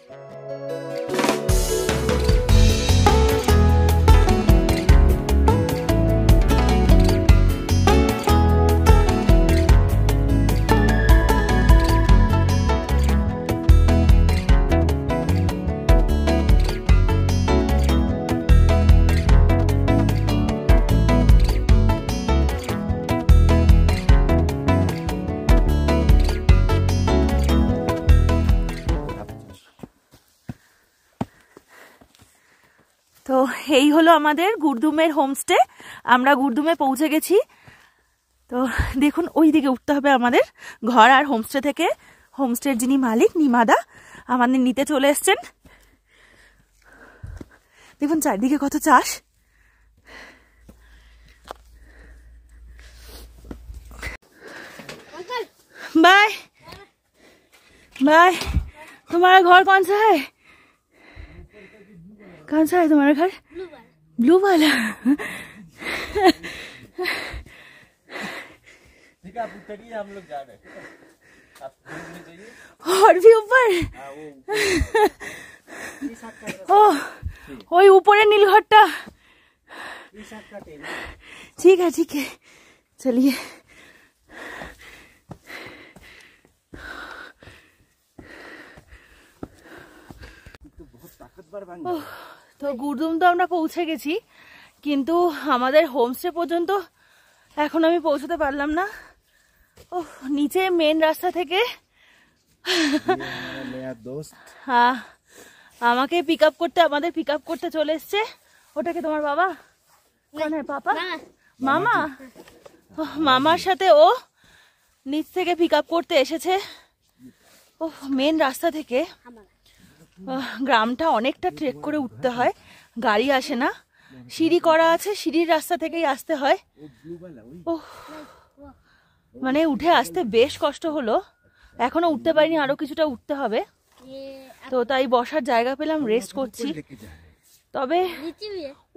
তো এই হলো আমাদের গুরদুমের হোমস্টে। আমরা গুরদুমে পৌঁছে গেছি। তো দেখুন ওই দিকে উঠতে হবে আমাদের ঘর আর হোমস্টে থেকে। হোমস্টের যিনি মালিক নিমাদা আমাদের নিতে চলে এসছেন। দেখুন চারদিকে কত চাষ। Bye bye. तुम्हारा घर कौन सा है? कौन सा है तुम्हारा घर? ब्लू वाला। हम लोग जा रहे हैं और भी ऊपर। ওই উপরে নীল ঘরটা। ठीक है चलिए। তো গুরদুম তো আমরা পৌঁছে গেছি, কিন্তু আমাদের হোমস্টে পর্যন্ত এখন আমি পৌঁছতে পারলাম না। ও নিচে মেন রাস্তা থেকে হ্যাঁ আমাকে আমাদের পিক আপ করতে চলে এসছে। ওটাকে তোমার বাবা পাপা মামা মামার সাথে ও নিচ থেকে পিক আপ করতে এসেছে। ও মেন রাস্তা থেকে গ্রামটা অনেকটা ট্রেক করে উঠতে হয়, গাড়ি আসে না, সিঁড়ি করা আছে, সিঁড়ির রাস্তা থেকেই আসতে হয়। ও মানে উঠে আসতে বেশ কষ্ট হলো, এখনো উঠতে পারিনি, আরো কিছুটা উঠতে হবে। তো তাই বসার জায়গা পেলাম, রেস্ট করছি। তবে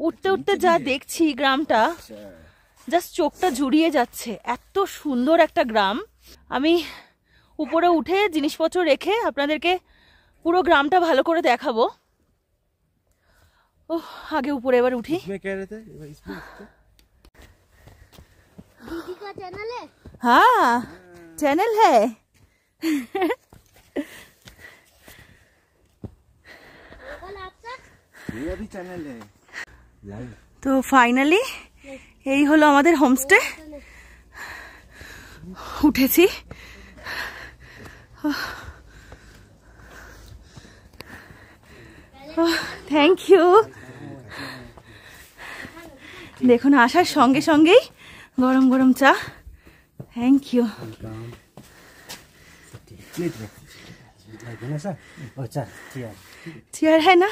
উঠতে উঠতে যা দেখছি গ্রামটা, জাস্ট চোখটা জুড়িয়ে যাচ্ছে। এত সুন্দর একটা গ্রাম। আমি উপরে উঠে জিনিসপত্র রেখে আপনাদেরকে পুরো গ্রামটা ভালো করে দেখাবো। ও আগে উপরে এবার উঠি। हाँ चैनल है। তো ফাইনালি এই হলো আমাদের হোমস্টে। উঠেছি। Thank you. দেখুন আসার সঙ্গে সঙ্গেই গরম গরম চা। Thank you. চেয়ার হ্যাঁ না?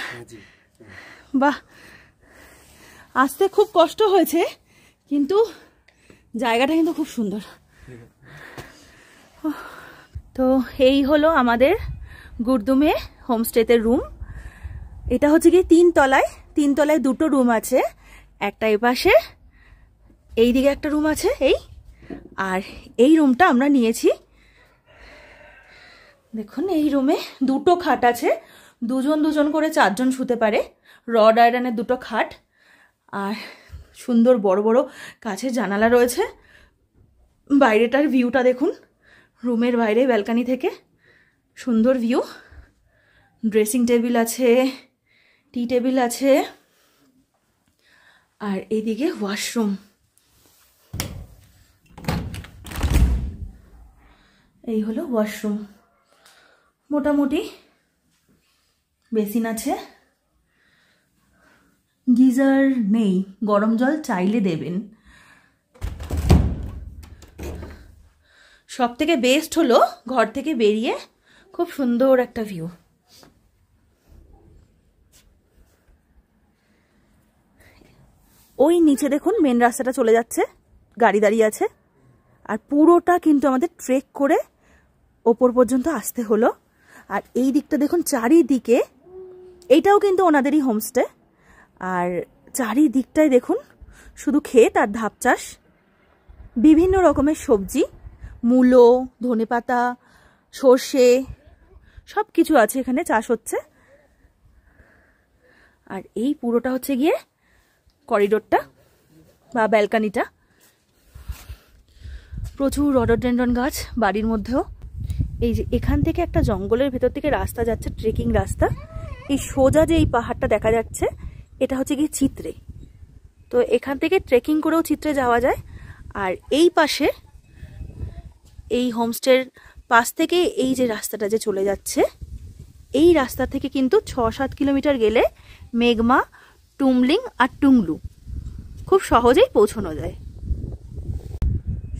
বাহ, আসতে খুব কষ্ট হয়েছে, কিন্তু জায়গাটা কিন্তু খুব সুন্দর। তো এই হলো আমাদের গুরদুমে হোমস্টেতে রুম। এটা হচ্ছে কি 3 তলায়, 3 তলায় 2টো রুম আছে। একটা এই পাশে, এই দিকে একটা রুম আছে, আর এই রুমটা আমরা নিয়েছি। দেখুন এই রুমে 2টো খাট আছে, দুজন দুজন করে 4 জন শুতে পারে। রড আয়রনের 2টো খাট, আর সুন্দর বড় বড় কাছের জানালা রয়েছে। বাইরেটার ভিউটা দেখুন, রুমের বাইরে ব্যালকনি থেকে সুন্দর ভিউ। ড্রেসিং টেবিল আছে, টি টেবিল আছে, আর এইদিকে ওয়াশরুম। এই হলো ওয়াশরুম। মোটামুটি বেসিন আছে, গিজার নেই, গরম জল চাইলে দেবেন। সব থেকে বেস্ট হলো ঘর থেকে বেরিয়ে খুব সুন্দর একটা ভিউ। ওই নিচে দেখুন মেন রাস্তাটা চলে যাচ্ছে, গাড়ি দাঁড়িয়ে আছে। আর পুরোটা কিন্তু আমাদের ট্রেক করে ওপর পর্যন্ত আসতে হলো। আর এই দিকটা দেখুন চারিদিকে, এইটাও কিন্তু ওনাদেরই হোমস্টে। আর চারিদিকটায় দেখুন শুধু ক্ষেত আর ধাপ চাষ, বিভিন্ন রকমের সবজি, মূলো, ধনেপাতা, সর্ষে, সব কিছু আছে এখানে, চাষ হচ্ছে। আর এই পুরোটা হচ্ছে গিয়ে করিডোরটা বা ব্যালকানিটা। প্রচুর রডোডেন্ড্রন গাছ বাড়ির মধ্যেও। এই যে এখান থেকে একটা জঙ্গলের ভেতর থেকে রাস্তা যাচ্ছে, ট্রেকিং রাস্তা। এই সোজা যে এই পাহাড়টা দেখা যাচ্ছে এটা হচ্ছে গিয়ে চিত্রে, তো এখান থেকে ট্রেকিং করেও চিত্রে যাওয়া যায়। আর এই পাশে এই হোমস্টের পাশ থেকে এই যে রাস্তাটা যে চলে যাচ্ছে, এই রাস্তা থেকে কিন্তু 6-7 কিলোমিটার গেলে মেঘমা, টুমলিং আর টুংলু খুব সহজেই পৌঁছানো যায়।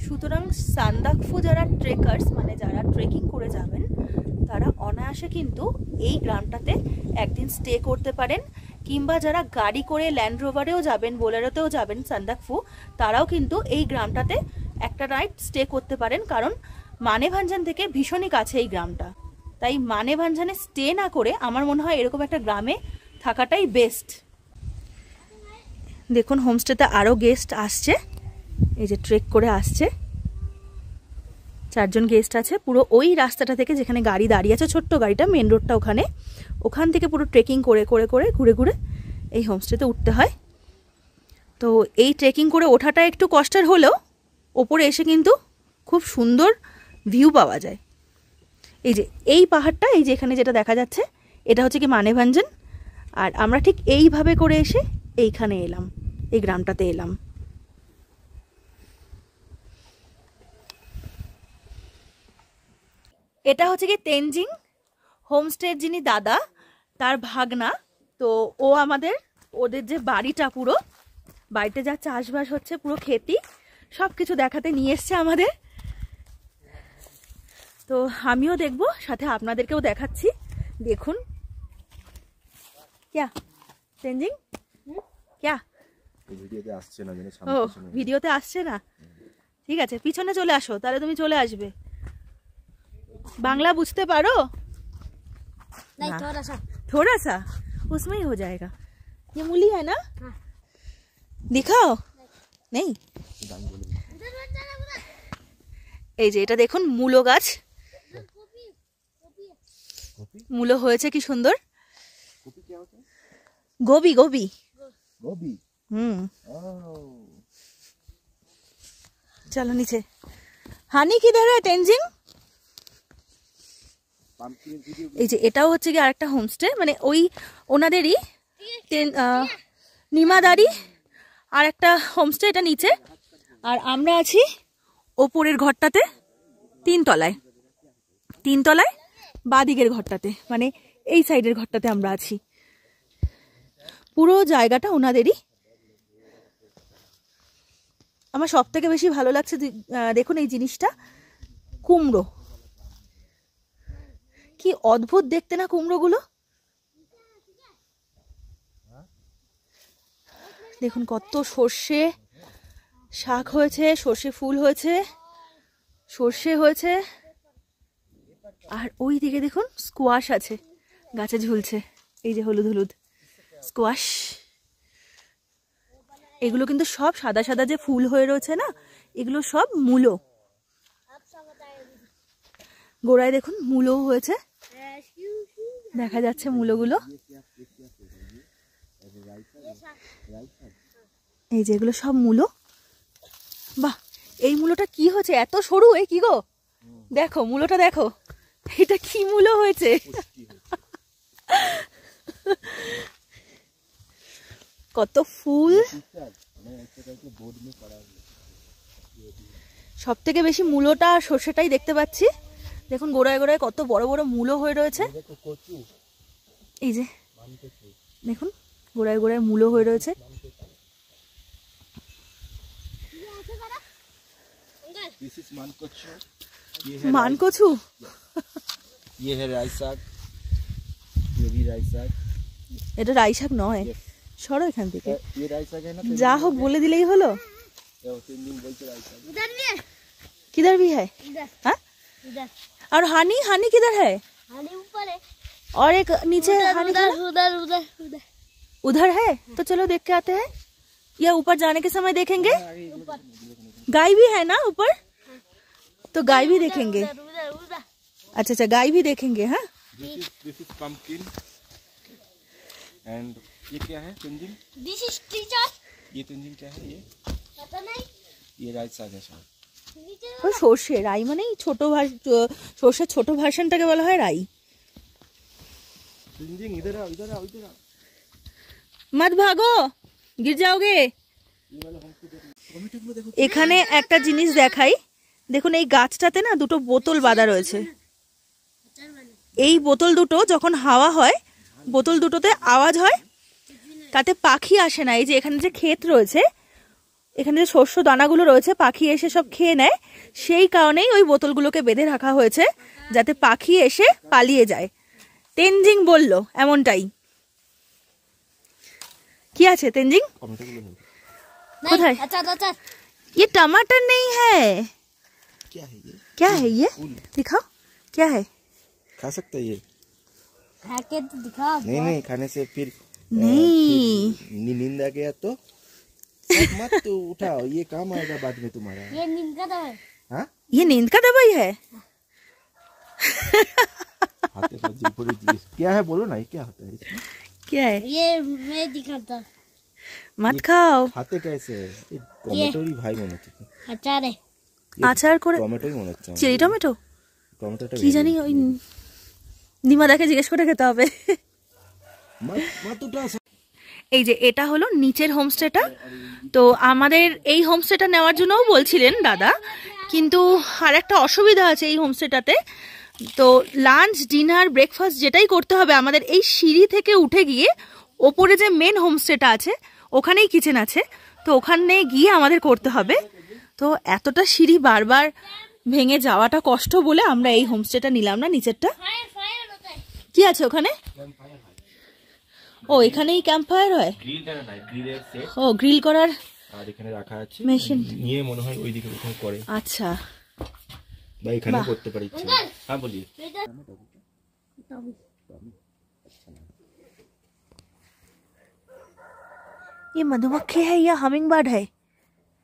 সুতরাং সান্দাকফু যারা ট্রেকার্স, মানে যারা ট্রেকিং করে যাবেন, তারা অনায়াসে কিন্তু এই গ্রামটাতে একদিন স্টে করতে পারেন। কিংবা যারা গাড়ি করে ল্যান্ড রোভারেও যাবেন, বোলেরোতেও যাবেন সান্দাকফু, তারাও কিন্তু এই গ্রামটাতে একটা নাইট স্টে করতে পারেন। কারণ মানেভাঞ্জান থেকে ভীষণই কাছে এই গ্রামটা। তাই মানেভাঞ্জানে স্টে না করে আমার মনে হয় এরকম একটা গ্রামে থাকাটাই বেস্ট। দেখুন হোমস্টেতে আরও গেস্ট আসছে, এই যে ট্রেক করে আসছে, 4 জন গেস্ট আছে। পুরো ওই রাস্তাটা থেকে যেখানে গাড়ি দাঁড়িয়ে আছে, ছোট্ট গাড়িটা, মেন রোডটা ওখানে, ওখান থেকে পুরো ট্রেকিং করে করে করে ঘুরে ঘুরে এই হোমস্টেতে উঠতে হয়। তো এই ট্রেকিং করে ওঠাটা একটু কষ্টের হলেও ওপরে এসে কিন্তু খুব সুন্দর ভিউ পাওয়া যায়। এই যে এই পাহাড়টা, এই যে এখানে যেটা দেখা যাচ্ছে, এটা হচ্ছে কি মানেভাঞ্জান। আর আমরা ঠিক এইভাবে করে এসে এইখানে এলাম, এই গ্রামটাতে এলাম। এটা হচ্ছে কি তেনজিং হোমস্টের যিনি দাদা, তার ভাগনা। তো ও আমাদের, ওদের যে বাড়িটা, পুরো বাড়িতে যা চাষবাস হচ্ছে, পুরো খেতি, সব কিছু দেখাতে নিয়ে এসছে আমাদের। তো আমিও দেখব, সাথে আপনাদেরকেও দেখাচ্ছি। দেখুন क्या তেনজিং क्या ভিডিওতে আসছে না, ও ভিডিওতে আসছে না, ঠিক আছে পিছনে চলে আসো, তাহলে তুমি চলে আসবে। बांग्ला बुझते पारो? नहीं, थोड़ा सा उसमें ही हो जाएगा। ये मूली है ना? हाँ। दिखाओ नहीं। এই যে এটা দেখুন মূলো গাছ, মূলো হয়েছে কি সুন্দর। Gobi Gobi Gobi. चलो नीचे। हानी किधर है तेनजिंग? এই যে এটাও হচ্ছে কি আরেকটা হোমস্টে, মানে ওই ওনাদেরই নিমাদারি আর একটা হোমস্টে, এটা নিচে। আর আমরা আছি ওপরের ঘরটাতে, 3 তলায়, 3 তলায় বাদিকের ঘরটাতে, মানে এই সাইডের ঘরটাতে আমরা আছি। পুরো জায়গাটা ওনাদেরই। আমার সব থেকে বেশি ভালো লাগছে, দেখুন এই জিনিসটা, কুমড়ো, কি অদ্ভুত দেখতে না কুমড়োগুলো। দেখুন কত সর্ষে শাক হয়েছে, সর্ষে ফুল হয়েছে, সর্ষে হয়েছে। আর ওই দিকে দেখুন স্কোয়াশ আছে, গাছে ঝুলছে, এই যে হলুদ হলুদ স্কোয়াশ। এগুলো কিন্তু সব সাদা সাদা যে ফুল হয়ে রয়েছে না, এগুলো সব মূলো। গোড়ায় দেখুন মূলো হয়েছে, দেখা যাচ্ছে মূলোগুলো। এই যে এগুলো সব মূলো। বাহ, এই মূলোটা কি হয়েছে, এত সরু, এ কি গো, দেখো মূলোটা দেখো, এটা কি মূলো হয়েছে। কত ফুল। সব থেকে বেশি মূলোটা আর সর্ষেটাই দেখতে পাচ্ছি। দেখুন গোড়ায় গোড়ায় কত বড় বড় মূলো হয়ে রয়েছে। এই যে দেখুন গোড়ায় গোড়ায় মূলো হয়ে রয়েছে। মানকচু, ये है राई साग, ये भी राई साग। এটা রাই শাক নয়, সরো এখান থেকে। ये राई साग है ना, যা হোক বলে দিলেই হলো। किधर भी है? हाँ? और हानी, हानी किधर है? हानी ऊपर है, और एक नीचे हानी उधर उधर उधर उधर उधर है। तो चलो देख के आते हैं, या ऊपर जाने के समय देखेंगे। गाय भी है ना ऊपर, तो गाय भी देखेंगे। उधर उधर। अच्छा अच्छा, गाय भी देखेंगे। हाँ This is pumpkin. And ये क्या है तेंजिंग? This is teacher. ये तेंजिंग क्या है ये? पता नहीं. ये राइस साग है शायद। ওই সর্ষে রাই মানে ছোট সর্ষের ছোট ভার্সনটাকে বলা হয় রাই। तेंजिंग इधर आओ इधर आओ इधर आओ। मत भागो गिर जाओगे। এখানে একটা জিনিস দেখাই, দেখুন এই গাছটাতে না দুটো বোতল বাঁধা রয়েছে। এই বোতল দুটো যখন হাওয়া হয় বোতল দুটোতে আওয়াজ হয়, তাতে পাখি আসে না। এই যে এখানে যে ক্ষেত রয়েছে, এখানে যে শস্য দানাগুলো রয়েছে পাখি এসে সব খেয়ে নেয়, সেই কারণেই ওই বোতলগুলোকে বেঁধে রাখা হয়েছে যাতে পাখি এসে পালিয়ে যায়। তেনজিং বলল এমনটাই। কি আছে তেনজিং? কোথায়? अच्छा ये टमाटर नहीं है। क्या है ये? क्या है ये? दिखाओ क्या है। खा सकते हैं ये? खा के तो दिखा। नहीं खाने से फिर नहीं नींद आ गया तो सब मत तो उठाओ, ये काम आएगा बाद में तुम्हारा। ये नींद का दवाई। हाँ ये नींद का दवाई है। क्या है बोलो ना, ये क्या होता है इसमें? क्या है? ये मैं दिखाता। मत खाओ। खाते कैसे? টমেটোরই ভাই মনে হচ্ছে। अचार है। আচার করে টমেটোই মনে হচ্ছে। চেরি টমেটো টমেটোটা কি জানি, ওই নিমাদাকে জিজ্ঞেস করে খেতে হবে। মত উঠা। এই যে এটা হলো নিচের হোমস্টেটা। তো আমাদের এই হোমস্টেটা নেওয়ার জন্যও বলছিলেন দাদা, কিন্তু আর একটা অসুবিধা আছে এই হোমস্টেটাতে। তো লাঞ্চ ডিনার ব্রেকফাস্ট যেটাই করতে হবে আমাদের এই সিঁড়ি থেকে উঠে গিয়ে ওপরে যে মেন হোমস্টেটা আছে ওখানেই কিচেন আছে, তো ওখানে গিয়ে আমাদের করতে হবে। তো এতটা সিঁড়ি বারবার ভেঙে যাওয়াটা কষ্ট বলে আমরা এই হোমস্টেটা নিলাম না, নিচেরটা। फायर होता है। কি আছে ওখানে? ও এখানেই ক্যাম্প ফায়ার হয়। গ্রিলটা না, গ্রিলের সেট ও গ্রিল করার আর এখানে রাখা আছে মেশিন নিয়ে মনে হয় ওইদিকে ওখানে করে, আচ্ছা। বা এখানে করতে পারি ইচ্ছা। হ্যাঁ বলিए। ये मधुमक्खी है या हमिंग बर्ड है?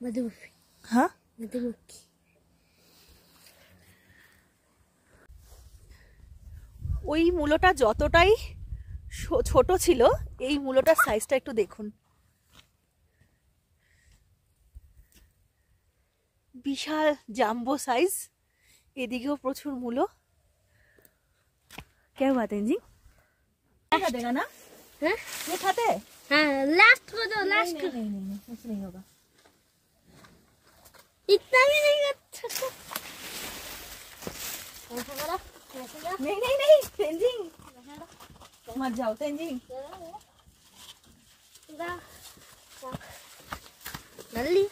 मधुमक्खी। हाँ मधुमक्खी। ওই মূলোটা যতটাই ছোট ছিল এই মূলোটার সাইজটা একটু দেখুন, বিশাল জাম্বো সাইজ। এদিকেও প্রচুর মূলো। क्या हुआ तेंजिंग? खा देगा ना? हाँ? ये खाते हैं? हाँ लास्ट को दो, लास्ट को। नहीं कुछ नहीं होगा। इतना भी नहीं अच्छा। ऐसा करो, ऐसा करो। नहीं तेंजिंग मत जाओ तेंजिंग। नल्ली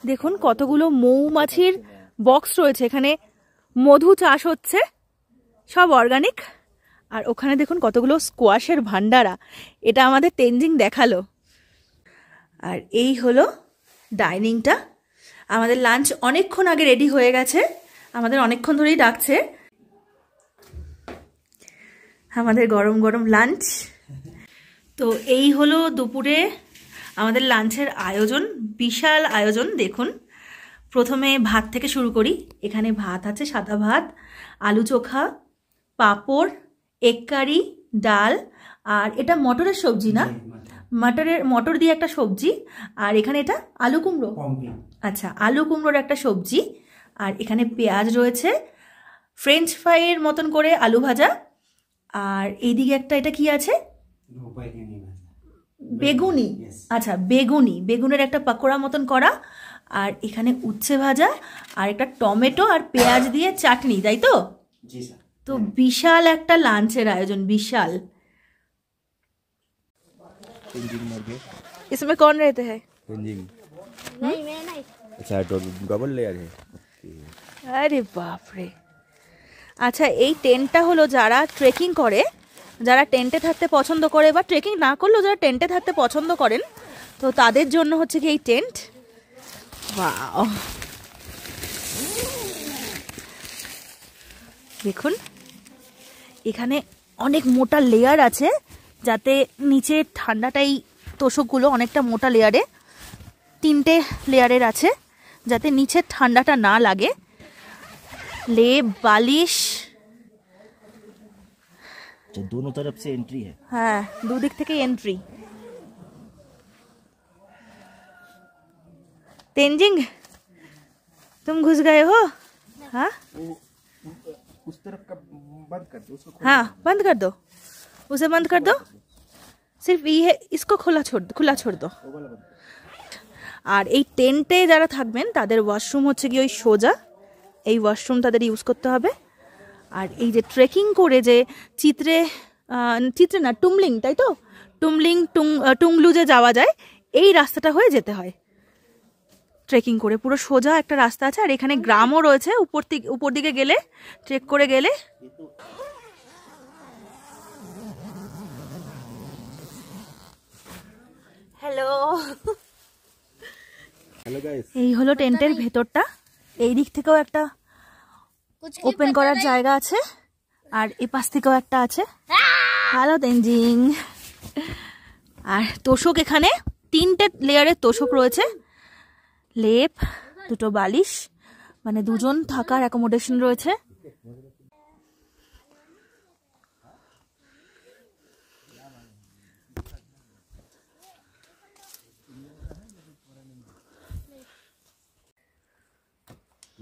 দেখুন কতগুলো মৌমাছির বক্স রয়েছে, এখানে মধু চাষ হচ্ছে, সব অর্গানিক। আর ওখানে দেখুন কতগুলো স্কোয়াশের ভান্ডারা, এটা আমাদের তেনজিং দেখালো। আর এই হলো ডাইনিংটা। আমাদের লাঞ্চ অনেকক্ষণ আগে রেডি হয়ে গেছে, আমাদের অনেকক্ষণ ধরেই ডাকছে। আমাদের গরম গরম লাঞ্চ। তো এই হলো দুপুরে আমাদের লাঞ্চের আয়োজন, বিশাল আয়োজন। দেখুন প্রথমে ভাত থেকে শুরু করি। এখানে ভাত আছে, সাদা ভাত, আলু চোখা, পাঁপড়, এগ কারি, ডাল, আর এটা মটরের সবজি না, মটর দিয়ে একটা সবজি, আর এখানে এটা আলু কুমড়ো, আচ্ছা আলু কুমড়োর একটা সবজি, আর এখানে পেঁয়াজ রয়েছে, ফ্রেঞ্চ ফ্রাইয়ের মতন করে আলু ভাজা, আর এইদিকে একটা এটা কি আছে বেগুনি, আচ্ছা বেগুনের একটা পাকোড়া মতন করা, আর এখানে উচ্ছে ভাজা, আর একটা টমেটো আর পেঁয়াজ দিয়ে চাটনি, তাই তো? তো বিশাল একটা লাঞ্চের আয়োজন, বিশাল। इसमें कौन रहते हैं? नहीं मैं नहीं। अच्छा डबल लेयर है। আরে বাপরে। আচ্ছা এই টেন্টটা হলো যারা ট্রেকিং করে, যারা টেন্টে থাকতে পছন্দ করে, বা ট্রেকিং না করলেও যারা টেন্টে থাকতে পছন্দ করেন, তো তাদের জন্য হচ্ছে কি এই টেন্ট। ওয়াও দেখুন এখানে অনেক মোটা লেয়ার আছে, যাতে নিচে ঠান্ডাটাই তোষকগুলো অনেকটা মোটা লেয়ারে। তিনটে লেয়ারের আছে যাতে নিচের ঠান্ডাটা না লাগে। লেপ, বালিশ, दोनों तरफ से एंट्री है। হ্যাঁ দুদিক থেকে এন্ট্রি। तेंजिंग तुम घुस गए हो? हाँ उस तरफ का बंद कर दो, उसको हाँ बंद कर दो, उसे बंद कर दो, सिर्फ ये इसको खुला छोड़ दो। আর এই টেন্টে যারা থাকবেন তাদের ওয়াশরুম হচ্ছে কি ওই সোজা, এই ওয়াশরুম তাদের ইউজ করতে হবে। আর এই যে ট্রেকিং করে যে চিত্রে না টুমলিং, তাই তো, টুমলিং টুংলু যে যাওয়া যায় এই রাস্তাটা হয়ে যেতে হয় ট্রেকিং করে। পুরো সোজা একটা রাস্তা আছে, আর এখানে গ্রামও রয়েছে উপর দিকে গেলে, ট্রেক করে গেলে। Hello, hello guys. এই হলো টেন্টের ভেতরটা। এই দিক থেকেও একটা कुछ ওপেন করার জায়গা আছে, আর এই পাশ থেকেও একটা আছে। হ্যালো তেনজিং। আর তোষক, এখানে 3টে লেয়ারের তোষক রয়েছে, লেপ, 2টো বালিশ, মানে 2জন থাকার অ্যাকোমোডেশন রয়েছে।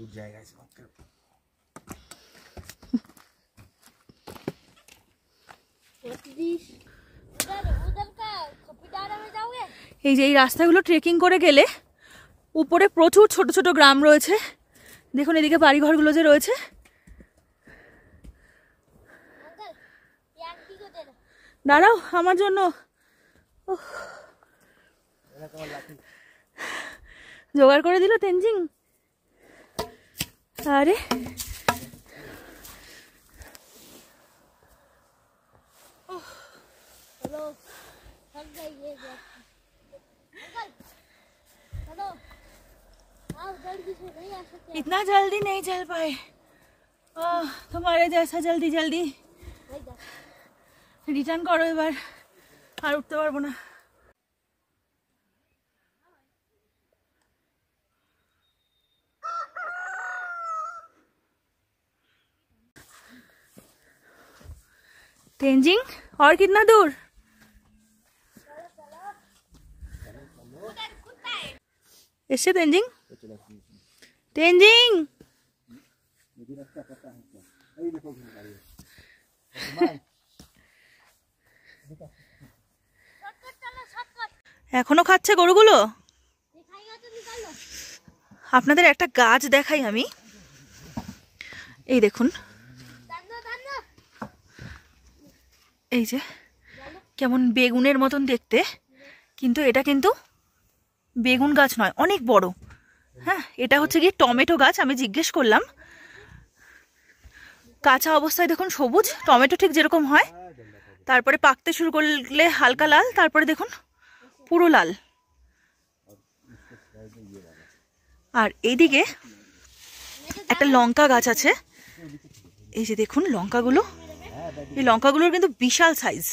टूट जाएगा इसको। उधर का खपीदारा में जाओगे? এই যে এই রাস্তাগুলো ট্রেকিং করে গেলে উপরে প্রচুর ছোট ছোট গ্রাম রয়েছে। দেখুন এদিকে বাড়িঘরগুলো যে রয়েছে। अंकल ये आंटी को दे दो। দাঁড়াও আমার জন্য। উফ। জোগাড় করে দিল তেনজিং। আরে हेलो थक गई ये अंकल हेलो आप जल्दी से नहीं आ सकते? इतना जल्दी नहीं चल पाए, तुम्हारे जैसा जल्दी नहीं जा রিটার্ন করো এবার, আর উঠতে পারবো না। तेंजिंग और कितना दूर? इससे तेंजिंग, तेंजिंग এখনো খাচ্ছে গরুগুলো। दिखाएगा तो निकाल लो। আপনাদের একটা গাছ দেখাই আমি, এই দেখুন, दाना এই যে কেমন বেগুনের মতন দেখতে, কিন্তু এটা কিন্তু বেগুন গাছ নয়, অনেক বড়। হ্যাঁ, এটা হচ্ছে কি টমেটো গাছ। আমি জিজ্ঞেস করলাম, কাঁচা অবস্থায় দেখুন সবুজ টমেটো ঠিক যেরকম হয়, তারপরে পাকতে শুরু করলে হালকা লাল, তারপরে দেখুন পুরো লাল। আর এইদিকে একটা লঙ্কা গাছ আছে, এই যে দেখুন লঙ্কাগুলো, এই লঙ্কাগুলোর কিন্তু বিশাল সাইজ।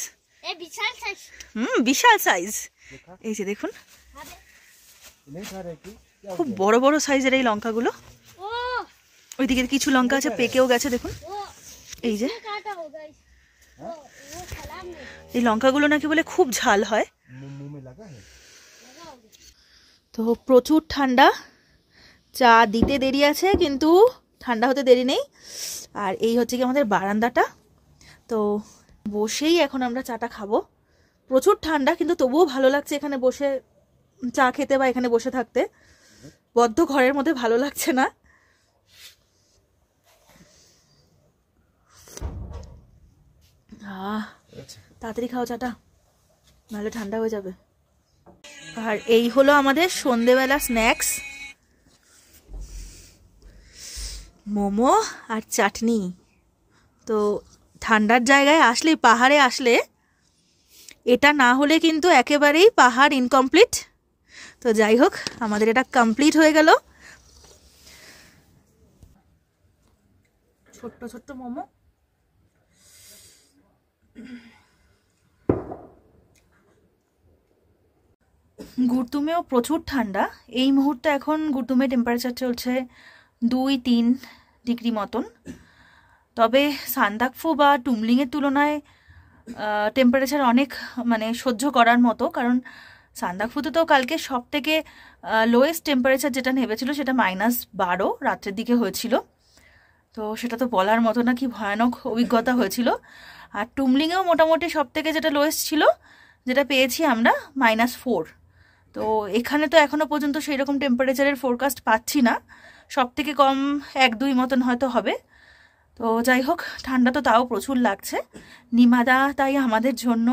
ए विशाल साइज বিশাল সাইজ। এই যে দেখুন नहीं खा रहे कि খুব বড় বড় সাইজের এই লঙ্কাগুলো। ओ ওইদিকে কিছু লঙ্কা আছে পেকেও গেছে দেখুন। ओ এই যে काटा होगा इस वो सलाम में এই লঙ্কাগুলো নাকি বলে খুব ঝাল হয়। मुंह में लगा है। তো প্রচুর ঠান্ডা, চা দিতে দেরি আছে কিন্তু ঠান্ডা হতে দেরি নেই। আর এই হচ্ছে কি আমাদের বারান্দাটা, তো বসেই এখন আমরা চাটা খাবো। প্রচুর ঠান্ডা কিন্তু তবুও ভালো লাগছে এখানে বসে চা খেতে বা এখানে বসে থাকতে। বদ্ধ ঘরের মধ্যে ভালো লাগছে না। তাড়াতাড়ি খাও চাটা, নাহলে ঠান্ডা হয়ে যাবে। আর এই হলো আমাদের সন্ধেবেলা স্ন্যাক্স, মোমো আর চাটনি। তো ঠান্ডার জায়গায় আসলে, পাহাড়ে আসলে এটা না হলে কিন্তু একেবারেই পাহাড় ইনকমপ্লিট। তো যাই হোক, আমাদের এটা কমপ্লিট হয়ে গেল। ছোট্ট ছোট্ট মোমো, গুরদুমেও প্রচুর ঠান্ডা। এই মুহূর্তে এখন গুরদুমে টেম্পারেচার চলছে 2-3 ডিগ্রি মতন। তবে সান্দাকফু বা টুমলিংয়ের তুলনায় টেম্পারেচার অনেক মানে সহ্য করার মতো, কারণ সান্দাকফুতে তো কালকে সব থেকে লোয়েস্ট টেম্পারেচার যেটা নেমেছিল সেটা -12 রাত্রের দিকে হয়েছিল। তো সেটা তো বলার মতো না, কি ভয়ানক অভিজ্ঞতা হয়েছিল। আর টুমলিংয়েও মোটামুটি সব থেকে যেটা লোয়েস্ট ছিল, যেটা পেয়েছি আমরা, -4। তো এখানে তো এখনও পর্যন্ত সেই রকম টেম্পারেচারের ফোরকাস্ট পাচ্ছি না, সব থেকে কম 1-2 মতন হয়তো হবে। তো যাই হোক, ঠান্ডা তো তাও প্রচুর লাগছে। নিমাদা তাই আমাদের জন্য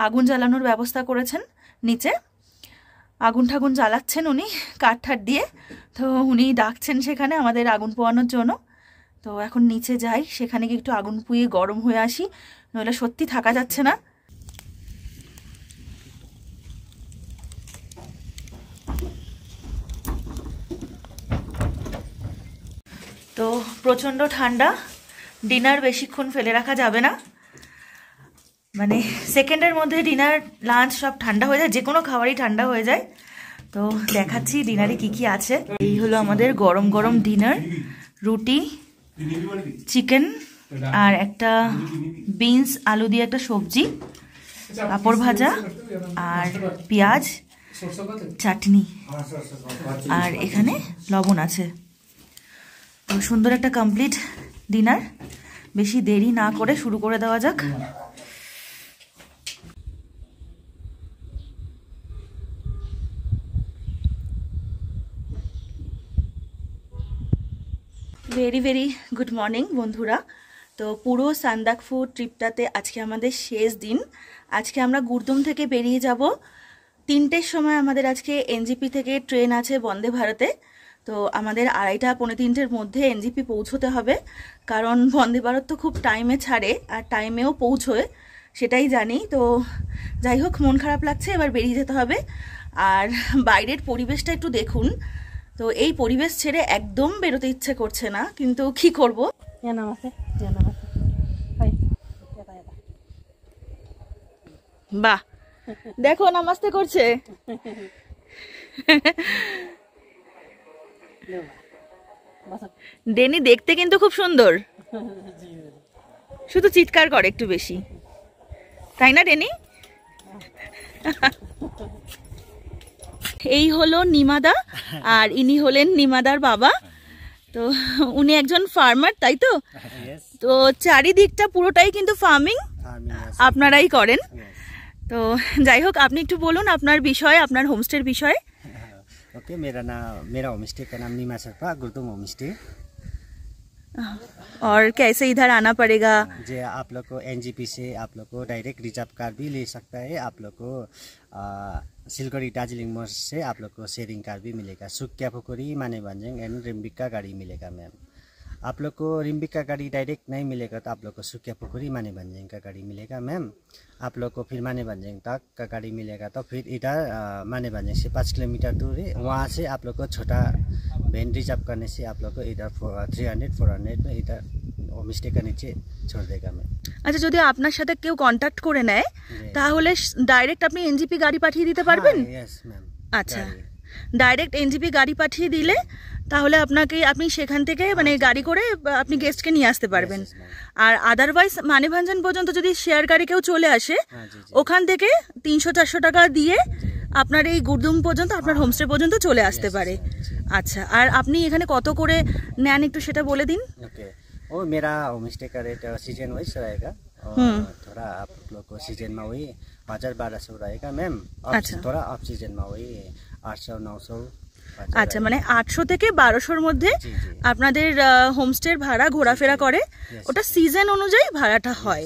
আগুন জ্বালানোর ব্যবস্থা করেছেন, নিচে আগুন ঠাগুন জ্বালাচ্ছেন উনি কাঠ ঠাট দিয়ে। তো উনি ডাকছেন সেখানে আমাদের আগুন পোয়ানোর জন্য। তো এখন নিচে যাই, সেখানে গিয়ে একটু আগুন পুয়ে গরম হয়ে আসি, নইলে সত্যি থাকা যাচ্ছে না। তো প্রচণ্ড ঠান্ডা, ডিনার বেশিক্ষণ ফেলে রাখা যাবে না, মানে সেকেন্ডের মধ্যে ডিনার লাঞ্চ সব ঠান্ডা হয়ে যায়, যে কোনো খাবারই ঠান্ডা হয়ে যায়। তো দেখাচ্ছি ডিনারে কি কি আছে। এই হলো আমাদের গরম গরম ডিনার, রুটি, চিকেন আর একটা বিনস আলু দিয়ে একটা সবজি, পাঁপড় ভাজা আর পেঁয়াজ, চাটনি, আর এখানে লবণ আছে। তো সুন্দর একটা কমপ্লিট ডিনার। বেশি দেরি না করে শুরু করে দেওয়া যাক। ভেরি ভেরি গুড মর্নিং বন্ধুরা। তো পুরো সান্দাকফু ট্রিপটাতে আজকে আমাদের শেষ দিন। আজকে আমরা গুরদুম থেকে বেরিয়ে যাব 3টের সময়। আমাদের আজকে এনজিপি থেকে ট্রেন আছে বন্দে ভারতে। তো আমাদের 2:30-3:45-এর মধ্যে এনজিপি পৌঁছতে হবে, কারণ বন্দে ভারত তো খুব টাইমে ছাড়ে আর টাইমেও পৌঁছয়, সেটাই জানি। তো যাই হোক, মন খারাপ লাগছে, এবার বেরিয়ে যেতে হবে। আর বাইরের পরিবেশটা একটু দেখুন। তো এই পরিবেশ ছেড়ে একদম বেরোতে ইচ্ছে করছে না, কিন্তু কি করব। বাহ, দেখো নামাজতে করছে। ডেনি দেখতে কিন্তু খুব সুন্দর, শুধু চিৎকার করে একটু বেশি, তাই না ডেনি? এই হলো নিমাদা, আর ইনি হলেন নিমাদার বাবা। তো উনি একজন ফার্মার, তাই তো? তো চারিদিকটা পুরোটাই কিন্তু ফার্মিং আপনারাই করেন। তো যাই হোক, আপনি একটু বলুন আপনার বিষয়ে, আপনার হোমস্টের বিষয়ে। ओके, मेरा होम स्टे का नाम नीमा शेरपा गुरदुम होम स्टे। और कैसे इधर आना पड़ेगा? जी, आप लोग को एनजीपी से आप लोग को डायरेक्ट रिजर्व कार भी ले सकता है। आप लोग को सिलगढ़ी दार्जिलिंग मोड़ से आप लोग को शेयरिंग कार भी मिलेगा। सुकिया पुकुरी, माने भंजंग एंड रिम्बिक का गाड़ी मिलेगा मैम। आप लोग को रिम्बिक का गाड़ी डायरेक्ट नहीं मिलेगा तो आप लोग को सुकिया पुकुरी, माने भंजंग का गाड़ी मिलेगा मैम। आप लोग को फिर माने भंजंग तक का गाड़ी मिलेगा। तो फिर इधर माने भंजंग से 5 किलोमीटर दूर है, वहाँ से आप लोग को छोटा वैन रिजर्व करने से आप लोग को इधर 300-400 में इधर होम स्टे का नीचे छोड़ देगा मैम। আচ্ছা, যদি আপনার সাথে কেউ কন্ট্যাক্ট করে নেয় তাহলে ডাইরেক্ট আপনি এনজিপি গাড়ি পাঠিয়ে দিতে পারবেন? Yes ma'am. আচ্ছা, ডাইরেক্ট এনজিপি গাড়ি পাঠিয়ে দিলে তাহলে আপনি সেখান থেকে মানে গাড়ি করে আপনি গেস্টকে নিয়ে আসতে পারবেন। আর আদারওয়াইজ মানেভাঞ্জন পর্যন্ত যদি শেয়ার গাড়ি কেউ চলে আসে, ওখান থেকে 300-400 টাকা দিয়ে আপনার এই গুরদুম পর্যন্ত, আপনার হোমস্টে পর্যন্ত চলে আসতে পারে। আচ্ছা, আর আপনি এখানে কত করে নেন একটু সেটা বলে দিন। ओके, वो मेरा होम स्टे का रेट सीजन वाइज रहेगा, और थोड़ा आप लोग को सीजन में वही 1000-1200 रहेगा मैम। अच्छा, थोड़ा ऑफ सीजन में वही 800-900। আচ্ছা, মানে 800 থেকে 1200-র মধ্যে আপনাদের হোমস্টের ভাড়া ঘোরাফেরা করে, ওটা সিজন অনুযায়ী ভাড়াটা হয়।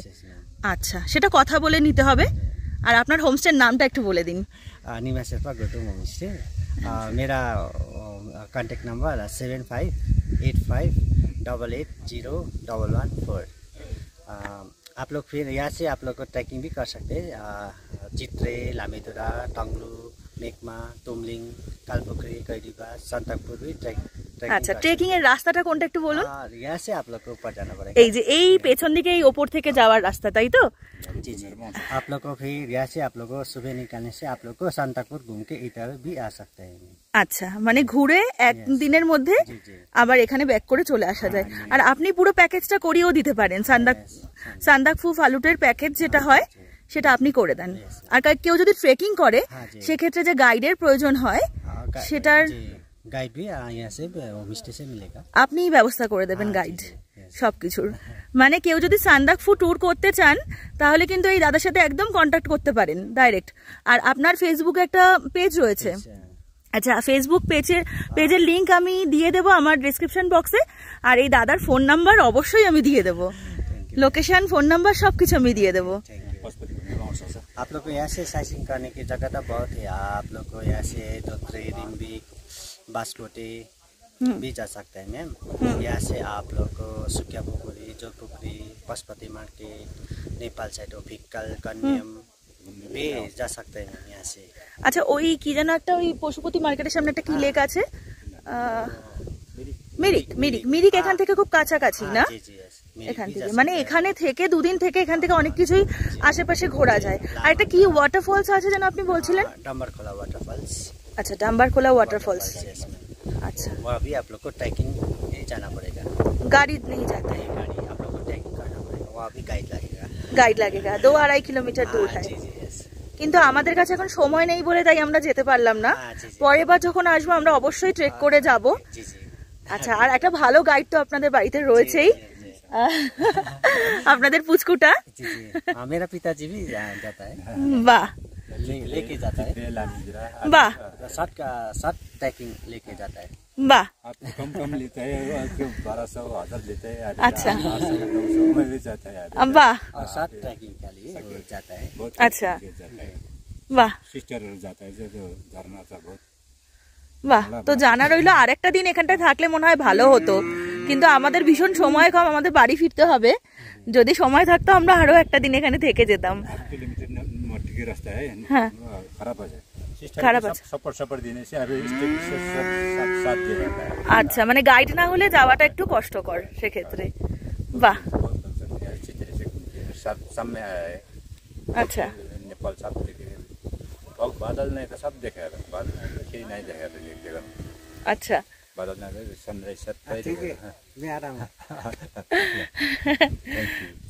আচ্ছা, সেটা কথা বলে নিতে হবে। আর আপনার হোমস্টের নামটা একটু বলে দিন। नीमा शेरपा गुरदुम होम स्टे। मेरा कॉन्टेक्ट नंबर 7585880114। आप लोग फिर यहाँ से आप लोग को ट्रैकिंग भी कर सकते हैं। चित्रे, लामेदुरा, टंगलु, मेकमा, तुमलिङ, कालपोखरी, गैरीबा, सन्तकपुर भी ट्रैक আচ্ছা, ট্রেকিং এর রাস্তাটা কোনটা একটু বলুন। और यहाँ से आप लोग को ऊपर जाना पड़ेगा। এই যে এই পেছন দিকে এই ওপর থেকে যাওয়ার রাস্তা, তাই তো? जी जी आप लोग को फिर यहाँ से आप लोग को सुबह निकलने से आप लोग को सांतापुर घूम के इधर भी आ सकते हैं। আচ্ছা, মানে ঘুরে একদিনের মধ্যে জি জি আবার এখানে ব্যাক করে চলে আসা যায়। আর আপনি পুরো প্যাকেজটা করিয়েও দিতে পারেন, সান্দাকফু ফালুটের প্যাকেজ যেটা হয় সেটা আপনি করে দেন। আর কেউ যদি ট্রেকিং করে সেক্ষেত্রে যে গাইডের প্রয়োজন হয় সেটার गाइड भी यहाँ से होम स्टे से मिलेगा। আপনি ব্যবস্থা করে দেবেন গাইড সবকিছুর। মানে কেউ যদি সান্দাকফু ট্যুর করতে চান তাহলে কিন্তু এই দাদার সাথে একদম কন্ট্যাক্ট করতে পারেন ডাইরেক্ট। আর আপনার ফেসবুকে একটা পেজ রয়েছে, আচ্ছা ফেসবুক পেজের লিংক আমি দিয়ে দেবো আমার ডিসক্রিপশন বক্সে। আর এই দাদার ফোন নাম্বার অবশ্যই আমি দিয়ে দেবো, লোকেশন, ফোন নাম্বার সবকিছু আমি দিয়ে দেবো। आप लोग को यहाँ से साइकिलिंग करने की जगह तो बहुत है। आप लोग को यहाँ से दोत्री, रिम्बिक, बास्कोटे भी जा सकते हैं मैम। यहाँ से आप लोग को सुकिया पुकुरी, जोर पुकुरी, पशुपति मार्केट, नेपाल साइड भिक्कल, कन्याम भी जा सकते हैं यहाँ से। আচ্ছা, ওই কি যেন একটা ওই পশুপতি মার্কেটের সামনে একটা কি লেক আছে, মিরিক এখান থেকে খুব কাছাকাছি না? जी जी yes। এখান থেকে মানে এখানে থেকে দুদিন থেকে এখান থেকে অনেক কিছুই আশেপাশে ঘোরা যায়। আর একটা কি ওয়াটারফলস আছে যেন আপনি বলছিলেন? डाम्बरखोला वाटरफॉल्स। আচ্ছা, ডাম্বারখোলা ওয়াটারফলস। yes ma'am. अच्छा, वहाँ भी आप लोग को ट्रैकिंग जाना पड़ेगा। गाड़ी नहीं जाता है? गाड़ी आप लोग को ट्रैकिंग करना पड़ेगा, वहाँ भी गाइड लगेगा। গাইড লাগেगा, 2-2.5 কিলোমিটার দূর है। जी जी yes। কিন্তু আমাদের কাছে এখন সময় নেই বলে তাই আমরা যেতে পারলাম না। জি, জি। পরের বার যখন আসবো আমরা অবশ্যই ট্রেক করে যাব। जी जी আচ্ছা, আর একটা ভালো গাইড তো আপনাদের বাড়িতে রয়েছেই, আপনাদের পুচকুটা। जी जी हाँ, मेरा पिताजी भी जाता है, বাহ लेके जाता है। বাহ साथ ट्रैकिंग लेके जाता है। বাহ, आपको कम लेता है, 1200-1000 लेता है। अच्छा। 800-900 में भी जाता है। বাহ और साथ ट्रैकिंग के लिए वो जाता है। बहुत अच्छा। जाता है। বাহ सिस्टर जाता है जो धरना था बहुत। বাহ, তো জানা রইলো আরেকটা দিন এখানটায় থাকলে মনে হয় ভালো হতো, কিন্তু আমাদের ভীষণ সময় কম, আমাদের বাড়ি ফিরতে হবে। যদি সময় থাকতো আমরা আরো একটা দিন এখানে থেকে যেতাম। 8 किलोमीटर मट्टी की रास्ता है, हाँ। खराब है। सिस्टर खराब है। सपोर्ट देने से अभी स्टेप से सब साथ दे रहा है। আচ্ছা, মানে গাইড না হলে যাওয়াটা একটু কষ্টকর সেক্ষেত্রে। বাহ, बहुत अच्छी तरह से सब में आया है। আচ্ছা नेपाल सब देखे, और बादल नहीं तो सब देखा है, बादल कहीं नहीं देखा था एक जगह। अच्छा, बादल नहीं सनराइज सब ठीक है, मैं आ रहा हूँ।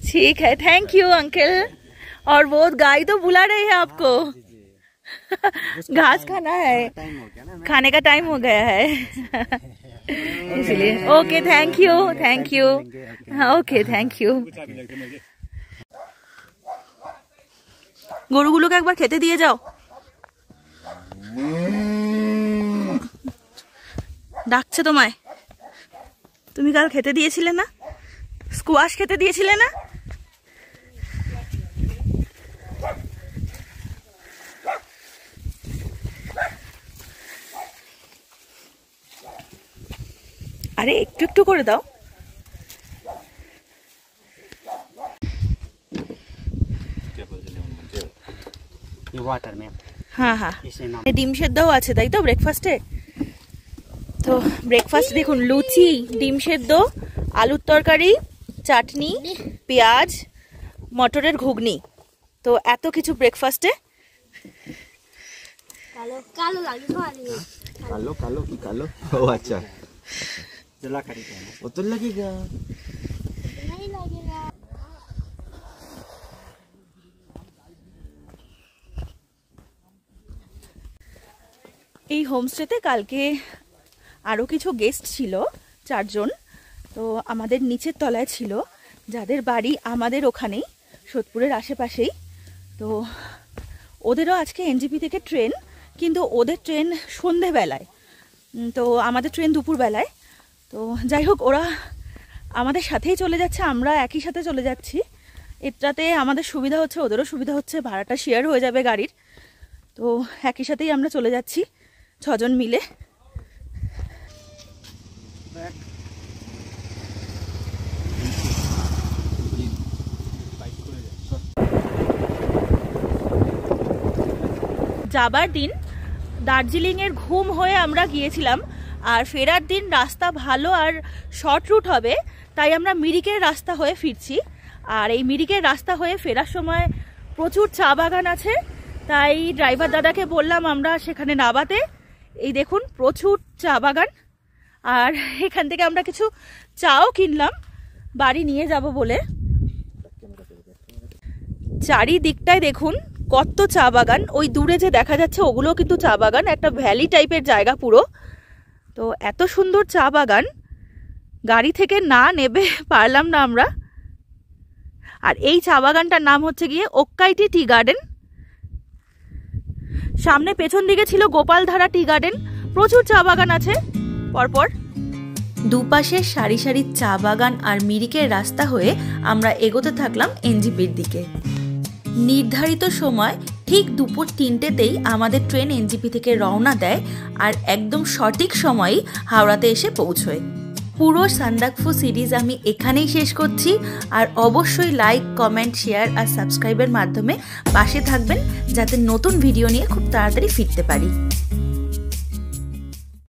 ठीक है, थैंक यू अंकल। और वो गाय तो बुला रही है आपको, घास खाना है, टाइम हो गया ना। खाने का टाइम हो गया है इसलिए। Okay, thank you, thank you. Okay, thank you. গরুগুলোকে একবার খেতে দিয়ে যাও, ডাকছে তোমায়। তুমি কাল খেতে দিয়েছিলে না, স্কোয়াশ খেতে দিয়েছিলে না? আরে একটু একটু করে দাও। ये वाटर में হ্যাঁ হ্যাঁ, इसे नाम ডিম সেদ্ধও আছে তাই তো ব্রেকফাস্টে? তো ব্রেকফাস্ট দেখুন, লুচি, ডিম সেদ্ধ, আলুর তরকারি, চাটনি, পেঁয়াজ, মটরের ঘুগনি, তো এত কিছু ব্রেকফাস্টে। कालो कालो लगे खाने में। कालो कालो की कालो ओ अच्छा जला खड़ी है। वो तो लगेगा। नहीं लगेगा। এই হোমস্টেতে কালকে আরও কিছু গেস্ট ছিল, 4 জন। তো আমাদের নিচের তলায় ছিল, যাদের বাড়ি আমাদের ওখানেই, সোদপুরের আশেপাশেই। তো ওদেরও আজকে এনজিপি থেকে ট্রেন, কিন্তু ওদের ট্রেন সন্ধেবেলায়, তো আমাদের ট্রেন দুপুরবেলায়। তো যাই হোক, ওরা আমাদের সাথেই চলে যাচ্ছে, আমরা একই সাথে চলে যাচ্ছি। এটাতে আমাদের সুবিধা হচ্ছে, ওদেরও সুবিধা হচ্ছে, ভাড়াটা শেয়ার হয়ে যাবে গাড়ির। তো একই সাথেই আমরা চলে যাচ্ছি 6 জন মিলে। যাবার দিন দার্জিলিংয়ের ঘুম হয়ে আমরা গিয়েছিলাম আর ফেরার দিন রাস্তা ভালো আর শর্ট রুট হবে, তাই আমরা মিরিকের রাস্তা হয়ে ফিরছি। আর এই মিরিকের রাস্তা হয়ে ফেরার সময় প্রচুর চা বাগান আছে, তাই ড্রাইভার দাদাকে বললাম আমরা সেখানে নামাতে। এই দেখুন প্রচুর চা বাগান, আর এখান থেকে আমরা কিছু চাও কিনলাম বাড়ি নিয়ে যাব বলে। চারিদিকটায় দেখুন কত চা বাগান, ওই দূরে যে দেখা যাচ্ছে ওগুলো কিন্তু চা বাগান, একটা ভ্যালি টাইপের জায়গা পুরো। তো এত সুন্দর চা বাগান, গাড়ি থেকে না নেবে পারলাম না আমরা। আর এই চা বাগানটার নাম হচ্ছে গিয়ে ওক্কাইটি টি গার্ডেন। সামনে পেছন দিকে ছিল গোপালধারা টি গার্ডেন, প্রচুর চা বাগান আছে পরপর। দুপাশে সারি সারি চা বাগান আর মিরিকের রাস্তা হয়ে আমরা এগোতে থাকলাম এনজিপির দিকে। নির্ধারিত সময় ঠিক দুপুর 3টেতেই আমাদের ট্রেন এনজিপি থেকে রওনা দেয়, আর একদম সঠিক সময়েই হাওড়াতে এসে পৌঁছয়। পুরো সান্দাকফু সিরিজ আমি এখানেই শেষ করছি। আর অবশ্যই লাইক, কমেন্ট, শেয়ার আর সাবস্ক্রাইবের মাধ্যমে পাশে থাকবেন, যাতে নতুন ভিডিও নিয়ে খুব তাড়াতাড়ি ফিরতে পারি।